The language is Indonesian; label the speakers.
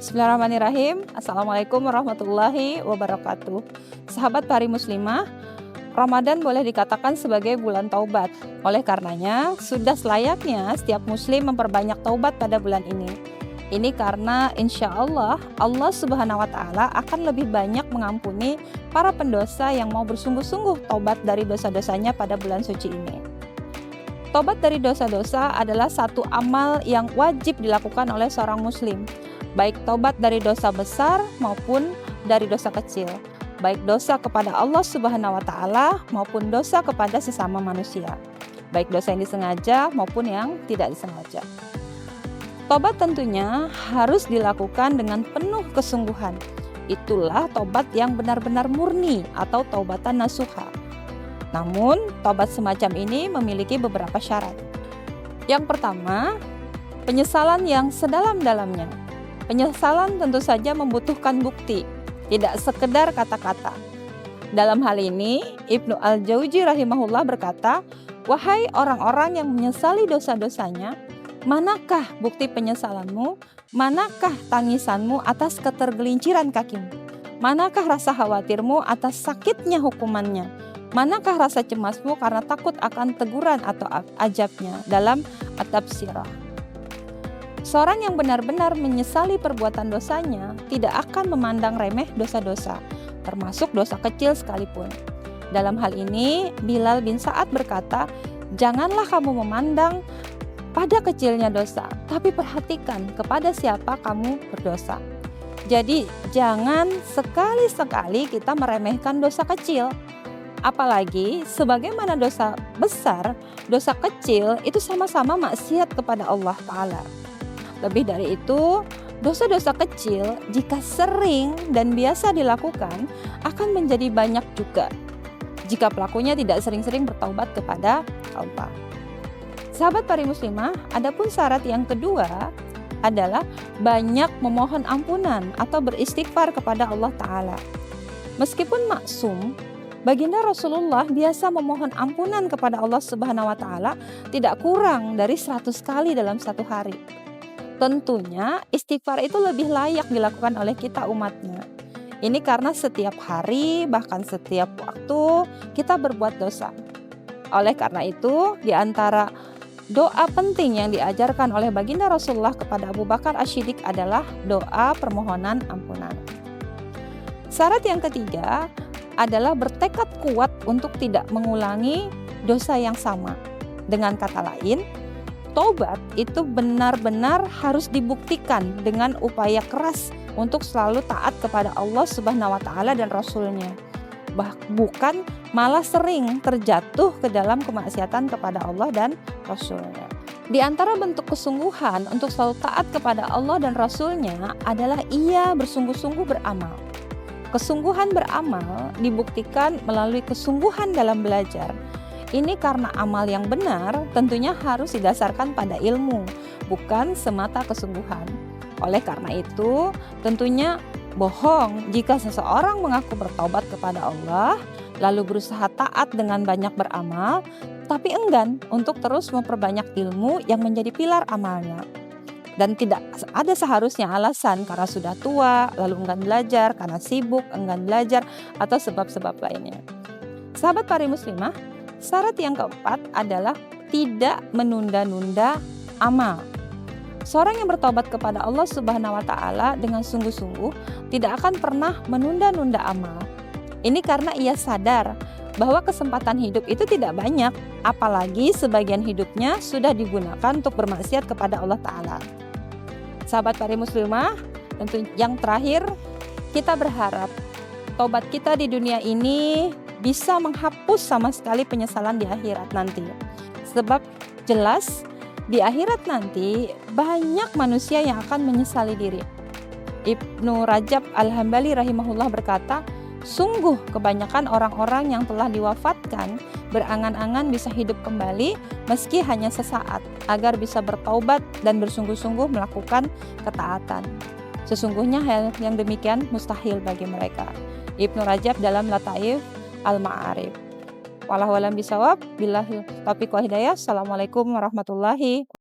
Speaker 1: Bismillahirrahmanirrahim. Assalamualaikum warahmatullahi wabarakatuh. Sahabat pari muslimah, Ramadan boleh dikatakan sebagai bulan taubat. Oleh karenanya, sudah selayaknya setiap muslim memperbanyak taubat pada bulan ini. Ini karena insya Allah, Allah Subhanahu wa Ta'ala akan lebih banyak mengampuni para pendosa yang mau bersungguh-sungguh taubat dari dosa-dosanya pada bulan suci ini. Taubat dari dosa-dosa adalah satu amal yang wajib dilakukan oleh seorang muslim, baik taubat dari dosa besar maupun dari dosa kecil, baik dosa kepada Allah Subhanahu wa Ta'ala maupun dosa kepada sesama manusia, baik dosa yang disengaja maupun yang tidak disengaja. Taubat tentunya harus dilakukan dengan penuh kesungguhan. Itulah taubat yang benar-benar murni atau taubatan nasuha. Namun, taubat semacam ini memiliki beberapa syarat. Yang pertama, penyesalan yang sedalam-dalamnya. Penyesalan tentu saja membutuhkan bukti, tidak sekedar kata-kata. Dalam hal ini, Ibnu Al-Jauzi rahimahullah berkata, "Wahai orang-orang yang menyesali dosa-dosanya, manakah bukti penyesalanmu? Manakah tangisanmu atas ketergelinciran kakimu? Manakah rasa khawatirmu atas sakitnya hukumannya? Manakah rasa cemasmu karena takut akan teguran atau ajabnya?" dalam At-Tafsirah. Seorang yang benar-benar menyesali perbuatan dosanya tidak akan memandang remeh dosa-dosa, termasuk dosa kecil sekalipun. Dalam hal ini, Bilal bin Sa'ad berkata, "Janganlah kamu memandang pada kecilnya dosa, tapi perhatikan kepada siapa kamu berdosa." Jadi, jangan sekali-sekali kita meremehkan dosa kecil. Apalagi sebagaimana dosa besar, dosa kecil itu sama-sama maksiat kepada Allah Ta'ala. Lebih dari itu, dosa-dosa kecil jika sering dan biasa dilakukan akan menjadi banyak juga jika pelakunya tidak sering-sering bertaubat kepada Allah. Sahabat pari muslimah, adapun syarat yang kedua adalah banyak memohon ampunan atau beristighfar kepada Allah Ta'ala. Meskipun maksum, Baginda Rasulullah biasa memohon ampunan kepada Allah Subhanahu wa Ta'ala tidak kurang dari 100 kali dalam satu hari. Tentunya istighfar itu lebih layak dilakukan oleh kita umatnya. Ini karena setiap hari bahkan setiap waktu kita berbuat dosa. Oleh karena itu, di antara doa penting yang diajarkan oleh Baginda Rasulullah kepada Abu Bakar As-Siddiq adalah doa permohonan ampunan. Syarat yang ketiga adalah bertekad kuat untuk tidak mengulangi dosa yang sama. Dengan kata lain, taubat itu benar-benar harus dibuktikan dengan upaya keras untuk selalu taat kepada Allah Subhanahu wa Ta'ala dan Rasul-Nya. Bukan malah sering terjatuh ke dalam kemaksiatan kepada Allah dan Rasul-Nya. Di antara bentuk kesungguhan untuk selalu taat kepada Allah dan Rasul-Nya adalah ia bersungguh-sungguh beramal. Kesungguhan beramal dibuktikan melalui kesungguhan dalam belajar. Ini karena amal yang benar tentunya harus didasarkan pada ilmu, bukan semata kesungguhan. Oleh karena itu, tentunya bohong jika seseorang mengaku bertaubat kepada Allah, lalu berusaha taat dengan banyak beramal, tapi enggan untuk terus memperbanyak ilmu yang menjadi pilar amalnya. Dan tidak ada seharusnya alasan karena sudah tua, lalu enggan belajar, karena sibuk, enggan belajar, atau sebab-sebab lainnya. Sahabat pari muslimah, syarat yang keempat adalah tidak menunda-nunda amal. Seorang yang bertobat kepada Allah Subhanahu wa Ta'ala dengan sungguh-sungguh tidak akan pernah menunda-nunda amal. Ini karena ia sadar bahwa kesempatan hidup itu tidak banyak, apalagi sebagian hidupnya sudah digunakan untuk bermaksiat kepada Allah Ta'ala. Sahabat pari muslimah, tentu yang terakhir, kita berharap tobat kita di dunia ini bisa menghapus sama sekali penyesalan di akhirat nanti. Sebab jelas di akhirat nanti banyak manusia yang akan menyesali diri. Ibnu Rajab Al-Hambali rahimahullah berkata, "Sungguh kebanyakan orang-orang yang telah diwafatkan berangan-angan bisa hidup kembali meski hanya sesaat agar bisa bertaubat dan bersungguh-sungguh melakukan ketaatan. Sesungguhnya hal yang demikian mustahil bagi mereka." Ibnu Rajab dalam Lataif Al-Ma'arif. Wallahu a'lam bishawab. Billahi taufiq wal hidayah. Assalamualaikum warahmatullahi wabarakatuh.